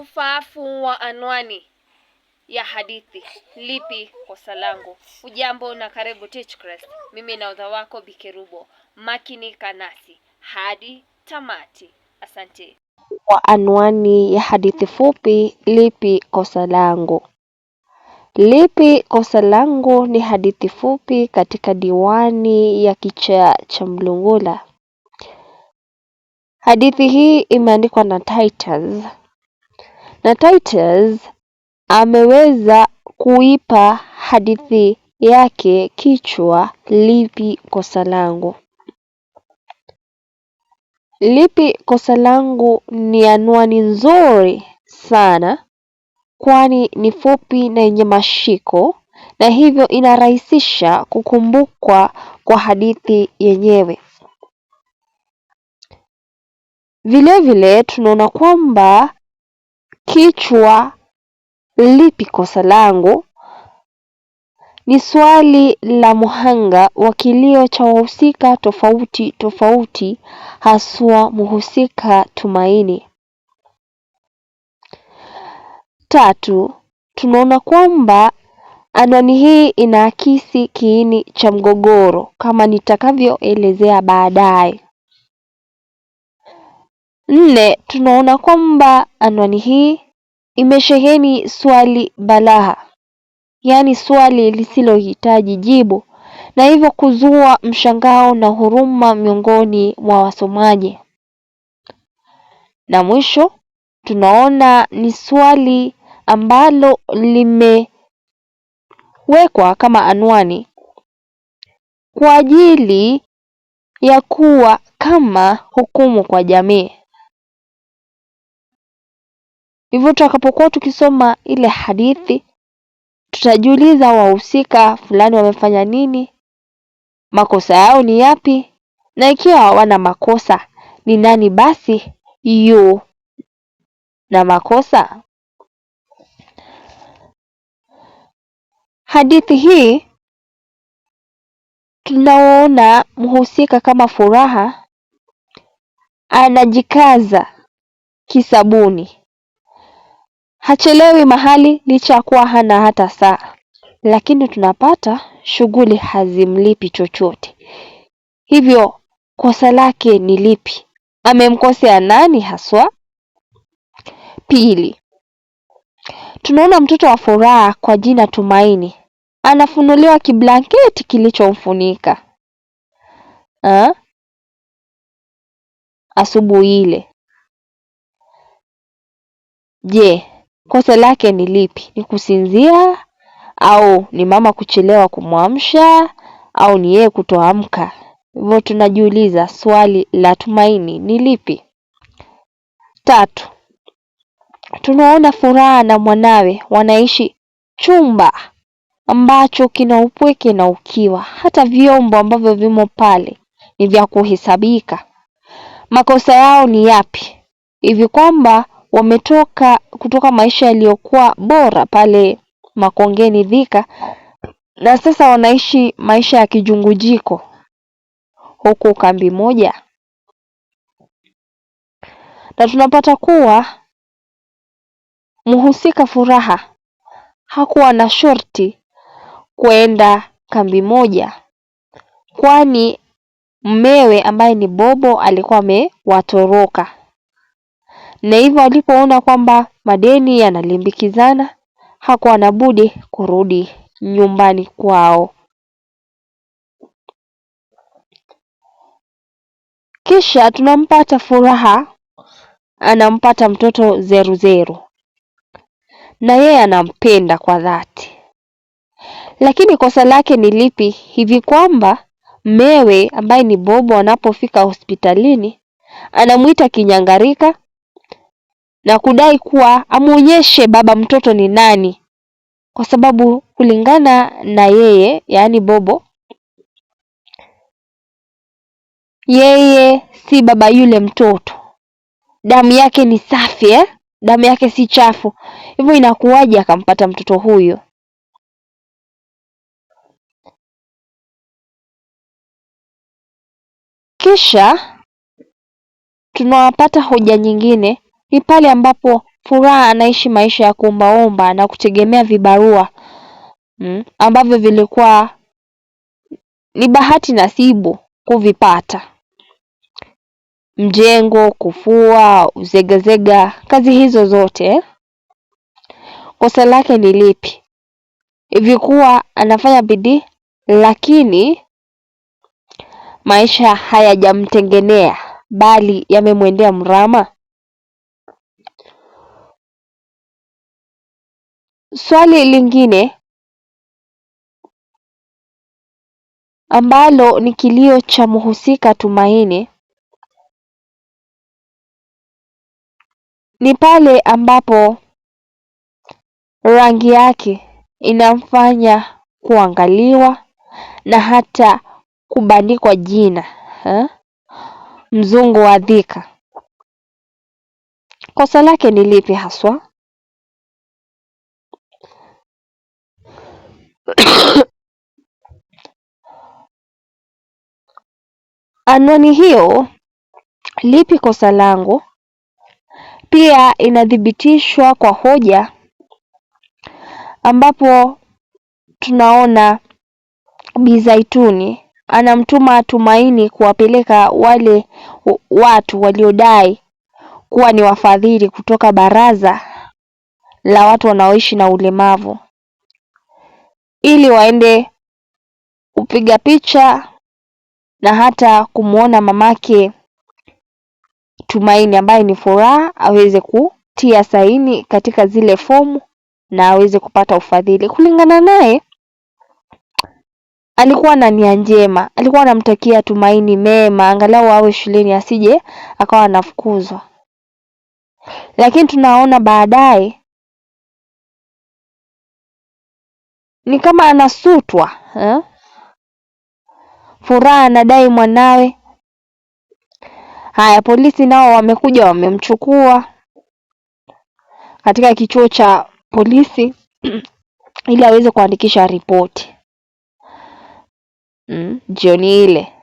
Ufaafu wa anwani ya hadithi. Lipi kosa langu? Ujambo na karibu Teachkrest. Mimi na udha wako Bikerubo. Makinika nasi hadi tamati. Asante. Wa anwani ya hadithi fupi, lipi kosa langu? Lipi kosa langu ni hadithi fupi katika diwani ya Kichaa cha Mlungula. Hadithi hii imeandikwa na Titus. Na Titus ameweza kuipa hadithi yake kichwa lipi kosa langu. Lipi kosa langu ni anwani nzuri sana, kwani ni fupi na yenye mashiko, na hivyo inarahisisha kukumbukwa kwa hadithi yenyewe. Vile vile tunaona kwamba kichwa lipi kosa langu ni swali la muhanga wa kilio cha wahusika tofauti tofauti, haswa mhusika Tumaini. 3, tunaona kwamba anwani hii inaakisi kiini cha mgogoro kama nitakavyoelezea baadaye. 4, tunaona kwamba anwani hii imesheheni swali balaha, yaani swali lisilohitaji jibu, na hivyo kuzua mshangao na huruma miongoni mwa wasomaji. Na mwisho tunaona ni swali ambalo limewekwa kama anwani kwa ajili ya kuwa kama hukumu kwa jamii. Hivyo tutakapokuwa tukisoma ile hadithi, tutajiuliza wahusika fulani wamefanya nini, makosa yao ni yapi, na ikiwa hawana makosa ni nani basi yu na makosa. Hadithi hii tunaona mhusika kama Furaha anajikaza kisabuni. Hachelewi mahali licha ya kuwa hana hata saa, lakini tunapata shughuli hazimlipi chochote. Hivyo kosa lake ni lipi? Amemkosea nani haswa? Pili, tunaona mtoto wa Furaha kwa jina Tumaini anafunuliwa kiblanketi kilichomfunika asubuhi ile. Je, kosa lake ni lipi? Ni kusinzia, au ni mama kuchelewa kumwamsha, au ni yeye kutoamka? Hivyo tunajiuliza swali la Tumaini ni lipi? 3, tunaona Furaha na mwanawe wanaishi chumba ambacho kina upweke na ukiwa. Hata vyombo ambavyo vimo pale ni vya kuhesabika. Makosa yao ni yapi? Hivi kwamba wametoka kutoka maisha yaliyokuwa bora pale Makongeni Thika, na sasa wanaishi maisha ya kijungujiko huku kambi moja. Na tunapata kuwa mhusika Furaha hakuwa na shorti kwenda kambi moja, kwani mmewe ambaye ni Bobo alikuwa amewatoroka, na hivyo alipoona kwamba madeni yanalimbikizana hakuwa na budi kurudi nyumbani kwao. Kisha tunampata Furaha anampata mtoto Zeruzeru, na yeye anampenda kwa dhati. Lakini kosa lake ni lipi? Hivi kwamba mmewe ambaye ni Bobo anapofika hospitalini anamuita kinyangarika na kudai kuwa amuonyeshe baba mtoto ni nani, kwa sababu kulingana na yeye, yaani Bobo, yeye si baba yule mtoto. Damu yake ni safi, damu yake si chafu. Hivyo inakuwaje akampata mtoto huyo? Kisha tunawapata hoja nyingine ni pale ambapo Furaha anaishi maisha ya kuombaomba na kutegemea vibarua ambavyo vilikuwa ni bahati nasibu kuvipata. Mjengo, kufua, uzegazega, kazi hizo zote. Kosa lake ni lipi? Hivi kuwa anafanya bidii lakini maisha hayajamtengenea bali yamemwendea mrama. Swali lingine ambalo ni kilio cha mhusika Tumaini ni pale ambapo rangi yake inamfanya kuangaliwa na hata kubandikwa jina mzungu wa Thika. Kosa lake ni lipi haswa? Anwani hiyo, lipi kosa langu, pia inathibitishwa kwa hoja ambapo tunaona Bi Zaituni anamtuma Tumaini kuwapeleka wale watu waliodai kuwa ni wafadhili kutoka baraza la watu wanaoishi na ulemavu ili waende kupiga picha na hata kumuona mamake Tumaini ambaye ni Furaha aweze kutia saini katika zile fomu na aweze kupata ufadhili. Kulingana naye alikuwa na nia njema, alikuwa anamtakia Tumaini mema, angalau awe shuleni asije akawa anafukuzwa. Lakini tunaona baadaye ni kama anasutwa. Furaha anadai mwanawe. Haya, polisi nao wamekuja wamemchukua katika kituo cha polisi ili aweze kuandikisha ripoti. Jioni ile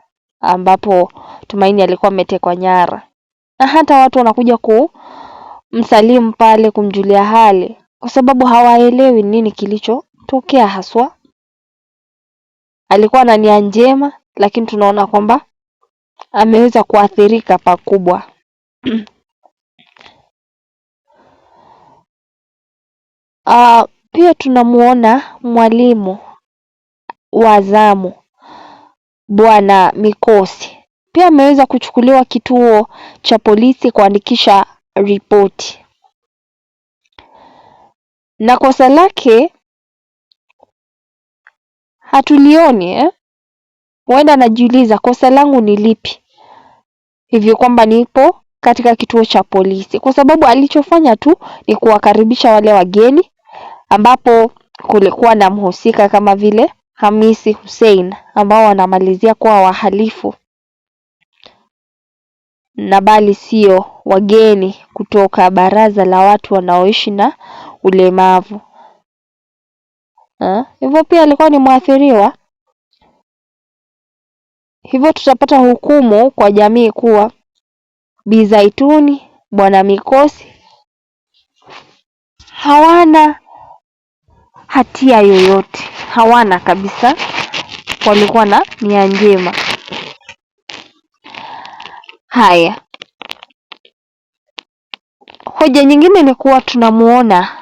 ambapo Tumaini alikuwa ametekwa nyara. Na hata watu wanakuja kumsalimu pale, kumjulia hali kwa sababu hawaelewi nini kilichotokea haswa. Alikuwa na nia njema lakini tunaona kwamba ameweza kuathirika pakubwa. Pia tunamuona mwalimu wa zamu Bwana Mikosi. Pia ameweza kuchukuliwa kituo cha polisi kuandikisha ripoti. Na kosa lake hatulioni. Huenda anajiuliza kosa langu ni lipi? Hivyo kwamba nipo katika kituo cha polisi. Kwa sababu alichofanya tu ni kuwakaribisha wale wageni ambapo kulikuwa na mhusika kama vile Hamisi Hussein ambao wanamalizia kuwa wahalifu na bali sio wageni kutoka baraza la watu wanaoishi na ulemavu. Hivyo pia alikuwa ni mwathiriwa. Hivyo tutapata hukumu kwa jamii kuwa Bi Zaituni, Bwana Mikosi hawana hatia yoyote. Hawana kabisa. Walikuwa na nia njema. Haya. Hoja nyingine ni kuwa tunamuona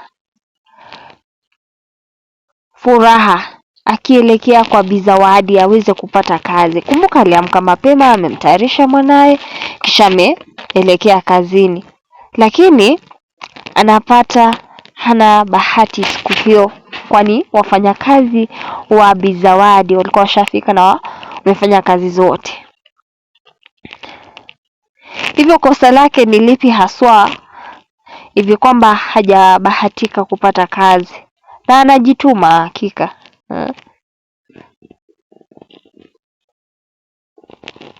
Furaha akielekea kwa Bi Zawadi aweze kupata kazi. Kumbuka aliamka mapema, amemtayarisha mwanae, kisha ameelekea kazini. Lakini anapata hana bahati siku hiyo, kwani wafanyakazi wa Bi Zawadi walikuwa washafika na wamefanya kazi zote. Hivyo kosa lake ni lipi haswa? Hivi kwamba hajabahatika kupata kazi. Na anajituma hakika.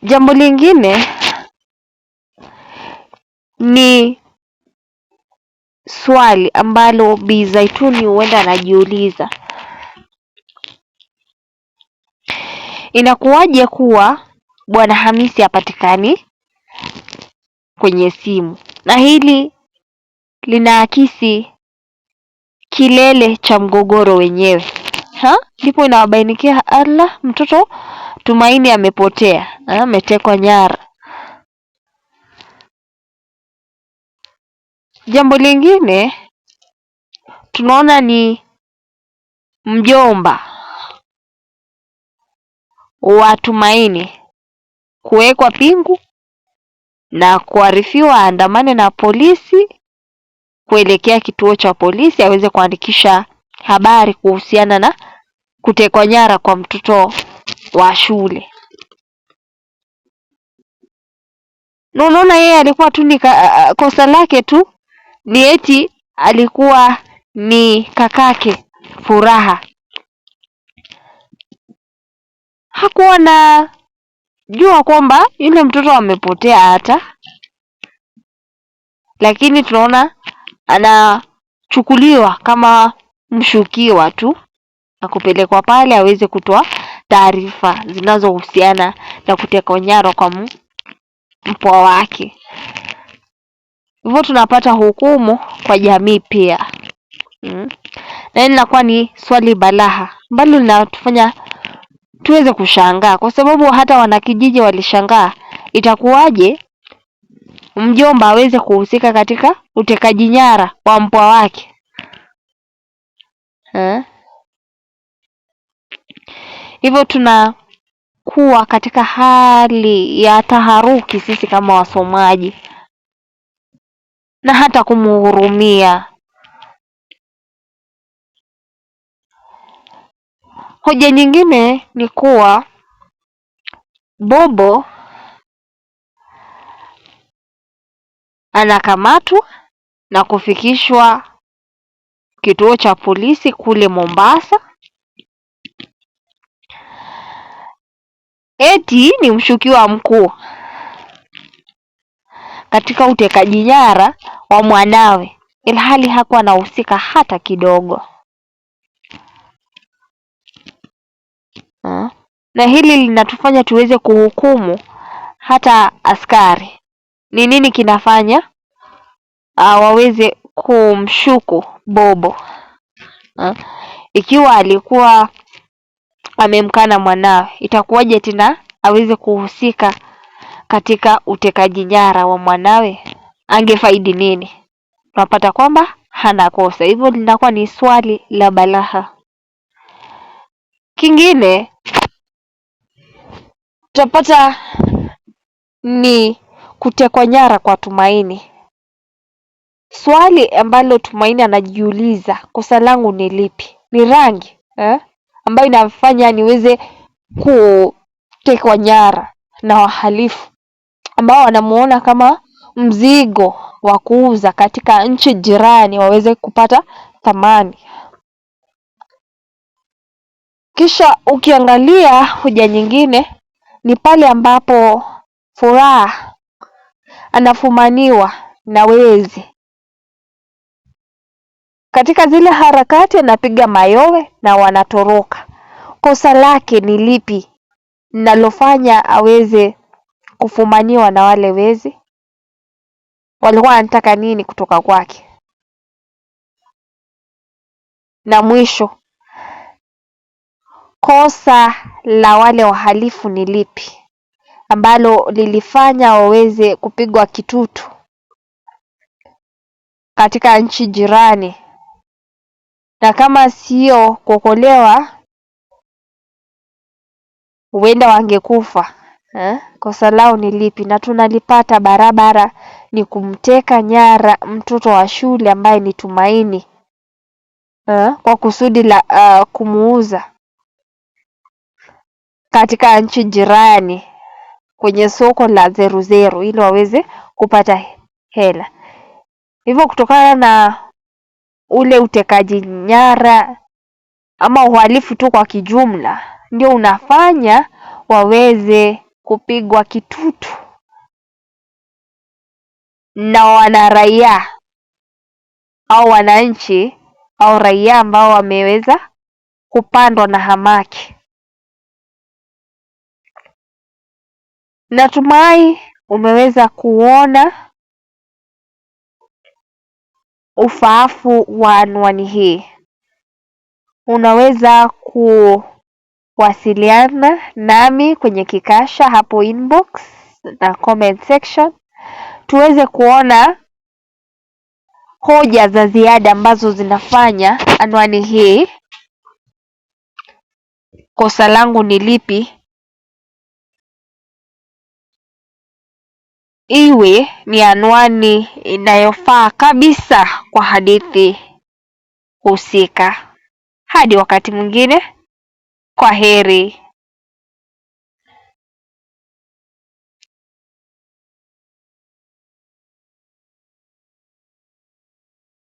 Jambo lingine ni swali ambalo Bi Zaituni huenda anajiuliza. Inakuwaje kuwa Bwana Hamisi hapatikani kwenye simu? Na hili linaakisi kilele cha mgogoro wenyewe. Ndipo inawabainikia Allah, mtoto Tumaini amepotea, ametekwa nyara. Jambo lingine tunaona ni mjomba wa Tumaini kuwekwa pingu na kuarifiwa aandamane na polisi kuelekea kituo cha polisi aweze kuandikisha habari kuhusiana na kutekwa nyara kwa mtoto wa shule. Na unaona yeye alikuwa tu ni kosa lake tu ni eti alikuwa ni kakake Furaha. Hakuwa na jua kwamba yule mtoto amepotea hata, lakini tunaona anachukuliwa kama mshukiwa tu na kupelekwa pale aweze kutoa taarifa zinazohusiana na kutekwa nyara kwa mpwa wake. Hivyo tunapata hukumu kwa jamii pia. Na linakuwa ni swali balaha ambalo linatufanya tuweze kushangaa, kwa sababu hata wanakijiji walishangaa itakuwaje mjomba aweze kuhusika katika utekaji nyara wa mpwa wake. Hivyo tunakuwa katika hali ya taharuki sisi kama wasomaji na hata kumhurumia. Hoja nyingine ni kuwa Bobo anakamatwa na kufikishwa kituo cha polisi kule Mombasa, eti ni mshukiwa mkuu katika utekaji nyara wa mwanawe, ilhali hakuwa anahusika hata kidogo. Na hili linatufanya tuweze kuhukumu hata askari. Ni nini kinafanya waweze kumshuku Bobo? Ikiwa alikuwa amemkana mwanawe, itakuwaje tena aweze kuhusika katika utekaji nyara wa mwanawe? Angefaidi nini? Tunapata kwamba hana kosa. Hivyo linakuwa ni swali la balaha. Kingine tutapata ni kutekwa nyara kwa Tumaini. Swali ambalo Tumaini anajiuliza, kosa langu ni lipi? Ni rangi ambayo inafanya niweze kutekwa nyara na wahalifu ambao wanamuona kama mzigo wa kuuza katika nchi jirani waweze kupata thamani. Kisha ukiangalia hoja nyingine ni pale ambapo Furaha anafumaniwa na wezi. Katika zile harakati anapiga mayowe na wanatoroka. Kosa lake ni lipi linalofanya aweze kufumaniwa na wale wezi? Walikuwa wanataka nini kutoka kwake? Na mwisho, kosa la wale wahalifu ni lipi ambalo lilifanya waweze kupigwa kitutu katika nchi jirani, na kama sio kuokolewa huenda wangekufa? Kosa lao ni lipi? Na tunalipata barabara, ni kumteka nyara mtoto wa shule ambaye ni Tumaini kwa kusudi la kumuuza katika nchi jirani kwenye soko la 00 ili waweze kupata hela. Hivyo kutokana na ule utekaji nyara ama uhalifu tu kwa kijumla, ndio unafanya waweze kupigwa kitutu na wanaraia au wananchi au raia ambao wameweza kupandwa na hamaki. Natumai umeweza kuona ufaafu wa anwani hii. Unaweza kuwasiliana nami kwenye kikasha hapo inbox na comment section, tuweze kuona hoja za ziada ambazo zinafanya anwani hii Kosa Langu Ni Lipi iwe ni anwani inayofaa kabisa kwa hadithi husika. Hadi wakati mwingine, kwaheri.